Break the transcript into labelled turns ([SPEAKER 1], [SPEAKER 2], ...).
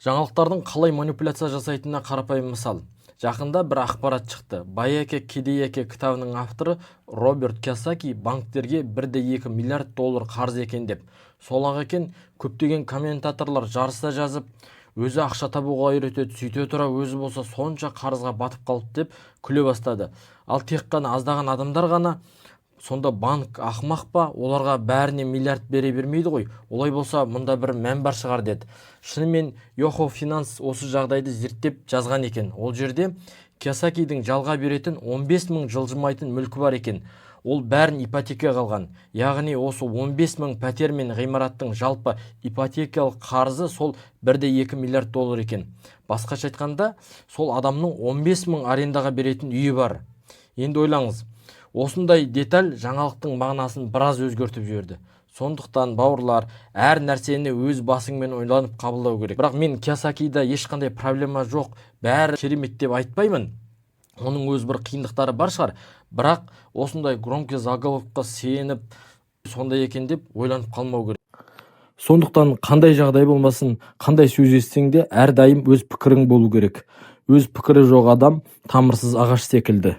[SPEAKER 1] Жаңалықтардың қалай манипуляция жасайтынына қарапайым мысал. Жақында бір ақпарат шықты. Байеке Кедейеке кітабының авторы Роберт Кийосаки банктерге 1,2 миллиард доллар қарыз екен деп. Сол-ақ екен, көптеген комментаторлар жарыса жазып, өзі ақша табуға үйретеді, сөйте тұра өзі болса сонша қарызға батып қалды деп күле бастады. Ал тек қана аздаған адамдар ғана сонда банк ақымақ па, оларға бәріне миллиард бере бермейді ғой, олай болса мұнда бір мән бар шығар деді. Шынымен Yahoo Finance осы жағдайды зерттеп жазған екен. Ол жерде Кийосакидің жалға беретін 15 мың жылжымайтын мүлкі бар екен. Ол бәрін ипотекаға алған. Яғни осы 15 мың пәтер мен ғимараттың жалпы ипотекалық қарызы сол 1,2 миллиард доллар екен. Басқаша айтқанда, сол адамның 15 мың арендаға беретін үйі бар. Енді ойлаңыз, осындай деталь жаңалықтың мағынасын біраз өзгертіп жіберді. Сондықтан бауырлар, әр нәрсені өз басыңмен ойланып қабылдау керек. Бірақ мен Кийосакида ешқандай проблема жоқ, бәрі керемет деп айтпаймын. Оның өз бір қиындықтары бар шығар. Бірақ осындай громкий заголовокқа сеніп, сондай екен деп ойланып қалмау керек. Сондықтан қандай жағдай болмасын, қандай сөз естісең де әрдайым өз пікірің болу керек. Өз пікірі жоқ адам тамырсыз ағаш секілді.